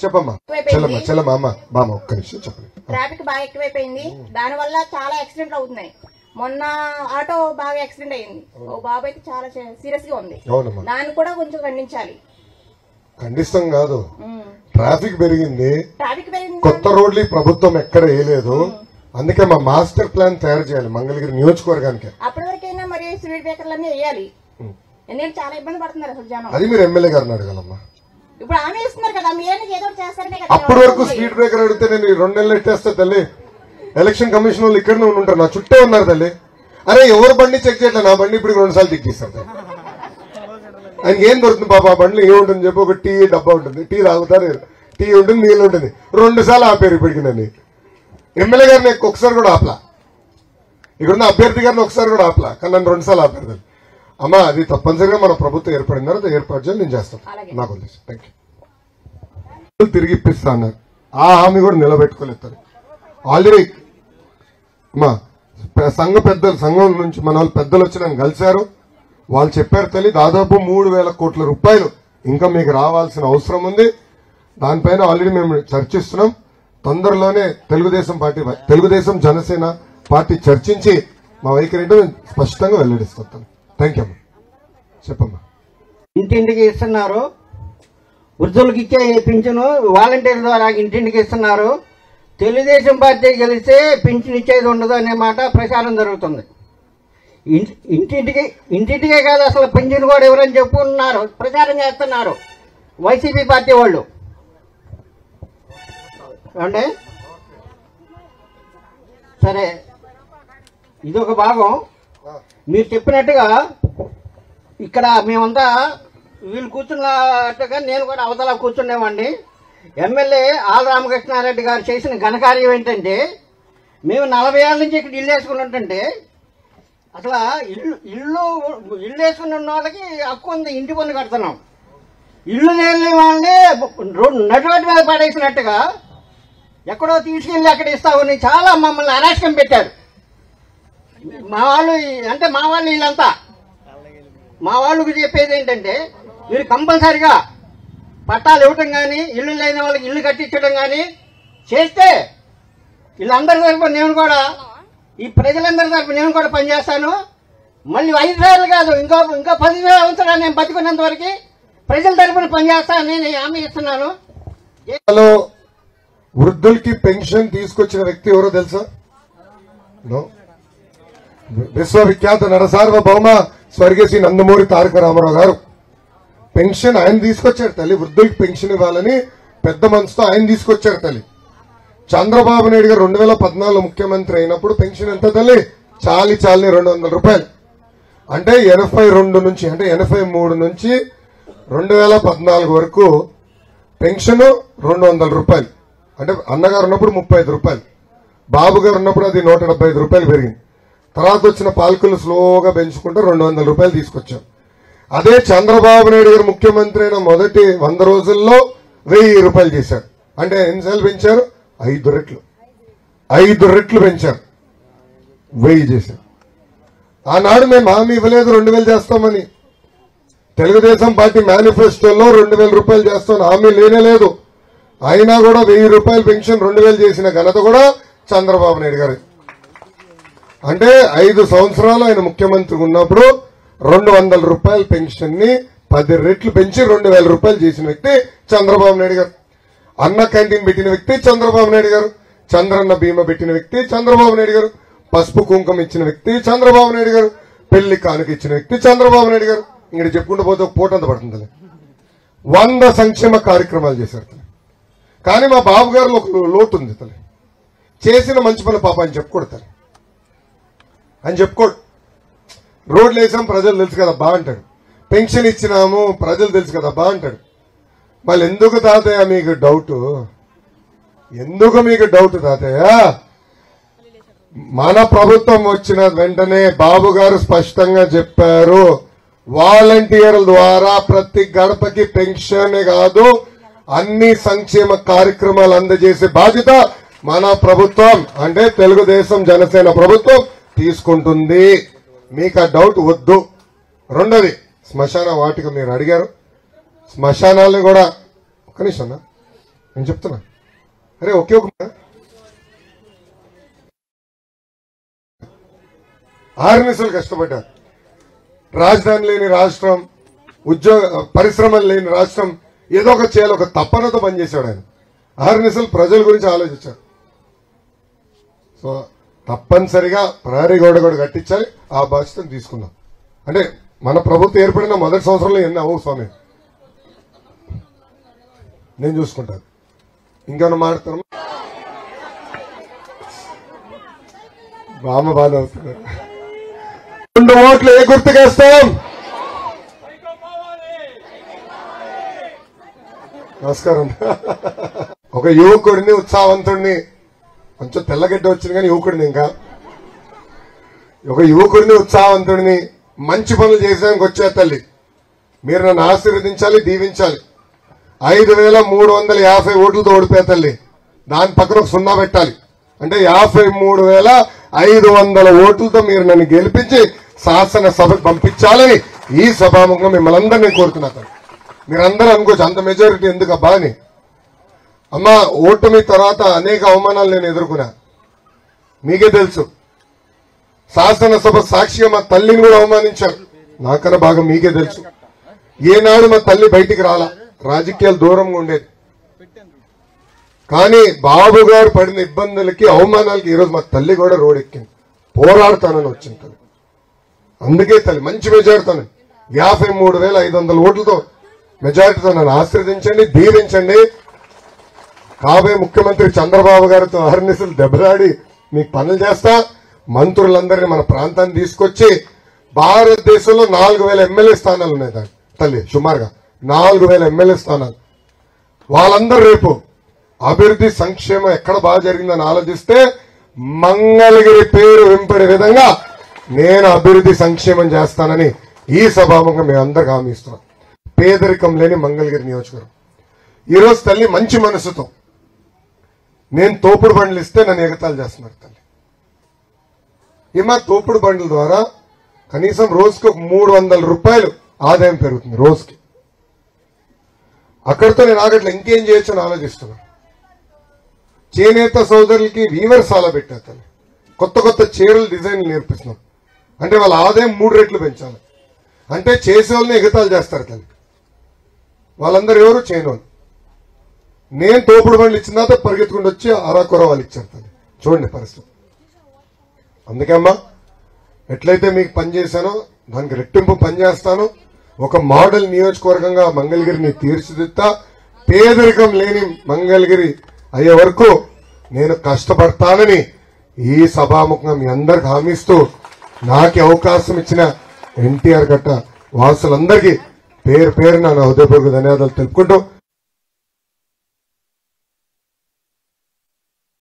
చెప్పమ్మా చెల్లమ్మా అమ్మ బామ్మ ఒక్క నిమిషం చెప్పండి. ట్రాఫిక్ బాగా ఎక్కువైపోయింది, దాని వల్ల చాలా యాక్సిడెంట్లు అవుతున్నాయి. మొన్న ఆటో బాగా యాక్సిడెంట్ అయింది, ఓ బాబు అయితే చాలా సీరియస్ గా ఉంది. దాన్ని కూడా కొంచెం ఖండించాలి. ఖండిస్తాం కాదు, ట్రాఫిక్ పెరిగింది, కొత్త రోడ్లు ప్రభుత్వం ఎక్కడ వేయలేదు, అందుకే మా మాస్టర్ ప్లాన్ తయారు చేయాలి మంగళగిరి నియోజకవర్గానికి. అప్పటి వరకైనా మరి స్పీడ్ బ్రేకర్లన్నీ వేయాలి, ఎందుకంటే చాలా ఇబ్బంది పడుతున్నారు అసలు జనం. అది మీరు ఎమ్మెల్యే గారిని అడగాలమ్మా. ఇప్పుడు ఆమె ఇస్తున్నారు కదా, మీరు ఏదో చేస్తారనే కదా. అప్పటి వరకు స్పీడ్ బ్రేకర్ అడిగితే నేను 2 నెలలు ఎట్టేస్తా తల్లి. ఎలక్షన్ కమిషన్ వాళ్ళు ఇక్కడనే ఉంటారు, నా చుట్టే ఉన్నారు తల్లి. అరే ఎవరు బండి చెక్ చేయట్లేదు, నా బండి ఇప్పుడు 2 సార్లు చెక్ చేస్తారు. ఆయనకి ఏం దొరుకుతుంది పాప, ఆ బండిలో ఏముంటుంది చెప్పి, ఒక టీ డబ్బా ఉంటుంది, టీ తాగుతారు, టీ ఉంటుంది, నీళ్ళు ఉంటుంది. 2 సార్లు ఆపారు ఇప్పటికి నన్ను. ఎమ్మెల్యే గారిని ఒకసారి కూడా ఆపలా, ఇక్కడున్న అభ్యర్థి గారిని ఒకసారి కూడా ఆపలా, కానీ నన్ను 2 సార్లు ఆపారు. అమ్మా అది తప్పనిసరిగా మన ప్రభుత్వం ఏర్పడిన తర్వాత ఏర్పాటు చేయాలి, నేను చేస్తాను, నాకు ఉద్దేశం. Thank you. తిరిగి ఇప్పిస్తా అన్నారు, ఆ హామీ కూడా నిలబెట్టుకోలేదు. ఆల్రెడీ అమ్మా సంఘం నుంచి మన వాళ్ళు పెద్దలు వచ్చి నన్ను కలిశారు, వాళ్ళు చెప్పారు తల్లి దాదాపు 3,000 కోట్ల రూపాయలు ఇంకా మీకు రావాల్సిన అవసరం ఉంది. దానిపైన ఆల్రెడీ మేము చర్చిస్తున్నాం. తొందరలోనే తెలుగుదేశం జనసేన పార్టీ చర్చించి మా వైఖరి స్పష్టంగా వెల్లడిస్తాం. థ్యాంక్ యూ అమ్మా. చెప్పమ్మా. ఇంటింటికి ఇస్తున్నారు, వృద్ధులకు ఇచ్చే పింఛను వాలంటీర్ ద్వారా ఇంటింటికి ఇస్తున్నారు. తెలుగుదేశం పార్టీ గెలిస్తే పింఛన్ ఇచ్చేది ఉండదు అనే మాట ప్రచారం జరుగుతుంది. ఇంటింటికే కాదు, అసలు పింఛన్ కూడా ఎవరని చెప్పుకున్నారు, ప్రచారం చేస్తున్నారు వైసీపీ పార్టీ వాళ్ళు. అంటే సరే, ఇదొక భాగం. మీరు చెప్పినట్టుగా ఇక్కడ మేమంతా వీళ్ళు కూర్చున్నట్టుగా నేను కూడా అవతల కూర్చునేవాడిని. ఎమ్మెల్యే ఆల రామకృష్ణారెడ్డి గారు చేసిన ఘనకార్యం ఏంటంటే, మేము 40 ఏళ్ళ నుంచి ఇక్కడ ఇల్లు వేసుకుని ఉంటుంటే, అసలు ఇల్లు వేసుకుని ఉన్న వాళ్ళకి హక్కు ఉంది, ఇంటి పన్ను కడుతున్నాం. ఇల్లు లేని వాళ్ళని నటువటి మీద పడేసినట్టుగా ఎక్కడో తీసుకెళ్లి అక్కడ ఇస్తామని చాలా మమ్మల్ని అరాచకం పెట్టారు. మా వాళ్ళు అంటే మా వాళ్ళు వీళ్ళంతా మా వాళ్ళకు చెప్పేది ఏంటంటే, మీరు కంపల్సరిగా పట్టాలు ఇవ్వటం కానీ, ఇల్లు లేని వాళ్ళకి ఇల్లు కట్టించడం కానీ చేస్తే వీళ్ళందరి తరఫున నేను కూడా, ఈ ప్రజలందరి తరఫున నేను కూడా పనిచేస్తాను. మళ్ళీ 5 సార్లు కాదు, ఇంకా 10 సంవత్సరాలు నేను బతికున్నంత వరకు ప్రజల తరఫున పనిచేస్తానని నేను హామీ ఇస్తున్నాను. వృద్ధులకి పెన్షన్ తీసుకొచ్చిన వ్యక్తి ఎవరో తెలుసా? విశ్వవిఖ్యాత నరసార్వభౌమ స్వర్గీయ శ్రీ నందమూరి తారక రామారావు గారు. పెన్షన్ ఆయన తీసుకొచ్చారు తల్లి, వృద్ధులకి పెన్షన్ ఇవ్వాలని పెద్ద మనసుతో ఆయన తీసుకొచ్చారు తల్లి. చంద్రబాబు నాయుడు గారు 2014 ముఖ్యమంత్రి అయినప్పుడు పెన్షన్ ఎంత తల్లి? చాలి 200 రూపాయలు. అంటే 82 నుంచి, అంటే 83 నుంచి 2014 వరకు పెన్షన్ 200 రూపాయలు. అంటే అన్నగారు ఉన్నప్పుడు 35 రూపాయలు, బాబు గారు ఉన్నప్పుడు అది 175 రూపాయలు పెరిగింది. తర్వాత వచ్చిన పాలకులు స్లోగా పెంచుకుంటూ 200 రూపాయలు తీసుకొచ్చారు. అదే చంద్రబాబు నాయుడు గారు ముఖ్యమంత్రి అయిన మొదటి 100 రోజుల్లో 1000 రూపాయలు చేశారు. అంటే ఎన్నిసార్లు పెంచారు? 5 రెట్లు. 5 రెట్లు పెంచారు, 1000 చేశారు. ఆనాడు మేము హామీ ఇవ్వలేదు 2000 చేస్తామని. తెలుగుదేశం పార్టీ మేనిఫెస్టోలో 2000 రూపాయలు చేస్తామని హామీ లేనేలేదు. అయినా కూడా 1000 రూపాయలు పెన్షన్ 2000 చేసిన ఘనత కూడా చంద్రబాబు నాయుడు గారు. అంటే 5 సంవత్సరాలు ఆయన ముఖ్యమంత్రి ఉన్నప్పుడు 200 రూపాయల పెన్షన్ ని 10 రెట్లు పెంచి 2000 రూపాయలు చేసిన వ్యక్తి చంద్రబాబు నాయుడు గారు. అన్న క్యాంటీన్ పెట్టిన వ్యక్తి చంద్రబాబు నాయుడు గారు. చంద్రన్న బీమా పెట్టిన వ్యక్తి చంద్రబాబు నాయుడు గారు. పసుపు కుంకుమ ఇచ్చిన వ్యక్తి చంద్రబాబు నాయుడు గారు. పెళ్లి కానుక ఇచ్చిన వ్యక్తి చంద్రబాబు నాయుడు గారు. ఇక్కడ చెప్పుకుంటూ పోతే ఒక పూటంత పడుతుంది. 100 సంక్షేమ కార్యక్రమాలు చేశారు. కానీ మా బాబు గారిలో ఒక లోటు ఉంది తల్లి. చేసిన మంచి పని పాప అని చెప్పుకోడతారు, అని చెప్పుకోడు. రోడ్లు వేసాం ప్రజలు తెలుసు కదా బా అంటాడు. పెన్షన్ ఇచ్చినాము ప్రజలు తెలుసు కదా బా అంటాడు. మళ్ళీ ఎందుకు తాతయ్య మీకు డౌట్? ఎందుకు మీకు డౌట్ తాతయ్య? మన ప్రభుత్వం వచ్చిన వెంటనే బాబు గారు స్పష్టంగా చెప్పారు, వాలంటీర్ల ద్వారా ప్రతి గడపకి పెన్షన్ కాదు అన్ని సంక్షేమ కార్యక్రమాలు అందజేసే బాధ్యత మన ప్రభుత్వం, అంటే తెలుగుదేశం జనసేన ప్రభుత్వం తీసుకుంటుంది. మీకు ఆ డౌట్ వద్దు. రెండోది, శ్మశాన వాటిక మీరు అడిగారు. శ్మశానాలను కూడా ఒక్క నిమిషం నేను చెప్తున్నా. అరే ఒకే ఒక 6 నిమిషాలు కష్టపడ్డారు. రాజధాని లేని రాష్ట్రం, పరిశ్రమలు లేని రాష్ట్రం, ఏదో ఒక చేయాలి, ఒక తప్పనతో పనిచేశాడు ఆయన. 6 నిమిషాలు ప్రజల గురించి ఆలోచించారు. సో తప్పనిసరిగా ప్రహరీ గోడ కూడా కట్టించాలి. ఆ బాధ్యతను తీసుకుందాం. అంటే మన ప్రభుత్వం ఏర్పడిన మొదటి సంవత్సరంలో ఎన్ని అవ్వవు స్వామి, నేను చూసుకుంటాను. ఇంకేమన్నా మాట్లాడతాను. బామ్మ బాధ అవుతున్నారు. 2 ఓట్లు ఏ గుర్తుకేస్తాం? నమస్కారం. ఒక యువకుడిని, ఉత్సాహవంతుడిని, కొంచెం తెల్లగడ్డ వచ్చింది కానీ యువకుడిని, ఇంకా ఒక యువకుడిని, ఉత్సాహవంతుడిని, మంచి పనులు చేసేదానికి వచ్చే తల్లి, మీరు నన్ను ఆశీర్వదించాలి, దీవించాలి. 5,350 ఓట్లతో ఓడిపోయే తల్లి, దాని పక్కన ఒక 0 పెట్టాలి. అంటే 53,500 ఓట్లతో మీరు నన్ను గెలిపించి శాసనసభకు పంపించాలని ఈ సభాముఖంగా మిమ్మల్ని అందరినీ కోరుతున్నా. మీరందరూ అనుకోవచ్చు అంత మెజారిటీ ఎందుకు అబ్బా అని. అమ్మా, ఓటమి తర్వాత అనేక అవమానాలు నేను ఎదుర్కొన్నా, మీకే తెలుసు. శాసనసభ సాక్షిగా మా తల్లిని కూడా అవమానించారు, నాకన్నా బాగా మీకే తెలుసు. ఏనాడు మా తల్లి బయటికి రాలా, రాజకీయాలు దూరంగా ఉండేది. కానీ బాబు గారు పడిన ఇబ్బందులకి, అవమానాలకి ఈరోజు మా తల్లి కూడా రోడెక్కింది. పోరాడుతానని వచ్చింది తల్లి. అందుకే తల్లి మంచి మెజారిటీతో 53,500 ఓట్లతో మెజారిటీతో నన్ను ఆశీర్వదించండి, దీవించండి. కాబోయే ముఖ్యమంత్రి చంద్రబాబు గారితో అహర్నిశలు దెబ్బలాడి మీకు పనులు చేస్తా. మంత్రులందరినీ మన ప్రాంతాన్ని తీసుకొచ్చి భారతదేశంలో 4,000 ఎమ్మెల్యే స్థానాలు ఉన్నాయి తల్లి, సుమారుగా 4,000 ఎమ్మెల్యే స్థానాలు. వాళ్ళందరూ రేపు అభివృద్ధి, సంక్షేమం ఎక్కడ బాగా జరిగిందని ఆలోచిస్తే మంగళగిరి పేరు వింపడే విధంగా నేను అభివృద్ధి, సంక్షేమం చేస్తానని ఈ సభాముఖంగా మేము అందరికి హామీ ఇస్తున్నాం. పేదరికం లేని మంగళగిరి నియోజకవర్గం. ఈరోజు తల్లి మంచి మనసుతో నేను తోపుడు బండ్లు ఇస్తే నన్ను ఎగతాళి చేస్తున్నారు తల్లి. ఏమా తోపుడు బండ్ల ద్వారా కనీసం రోజుకి ఒక 300 రూపాయలు ఆదాయం పెరుగుతుంది రోజుకి. అక్కడితో నేను ఆగట్లే, ఇంకేం చేయొచ్చు అని ఆలోచిస్తున్నా. చేనేత సోదరులకి వీవర్స్ అలా పెట్టారు తల్లి. కొత్త కొత్త చీరలు డిజైన్లు నేర్పిస్తున్నాం. అంటే వాళ్ళ ఆదాయం 3 రెట్లు పెంచాలి. అంటే చేసే వాళ్ళని ఎగతాళి చేస్తారు తల్లి. వాళ్ళందరూ ఎవరు చేయనోళ్ళు. నేను తోపుడు బండ్లు ఇచ్చిన తర్వాత పరిగెత్తుకుంటూ వచ్చి అరాకొర వాళ్ళు ఇచ్చారు తల్లి. చూడండి పరిస్థితి. అందుకే అమ్మా, ఎట్లయితే మీకు పనిచేశానో దానికి రెట్టింపు పనిచేస్తాను. ఒక మోడల్ నియోజకవర్గంగా మంగళగిరిని తీర్చిదిద్దా. పేదరికం లేని మంగళగిరి అయ్యే వరకు నేను కష్టపడతానని ఈ సభాముఖంగా మీ అందరికి హామీ ఇస్తూ, నాకు అవకాశం ఇచ్చిన ఎన్టీఆర్ గట్ట వాసులందరికీ పేరు పేరున నా హృదయపూర్వక ధన్యవాదాలు తెలుపుకుంటూ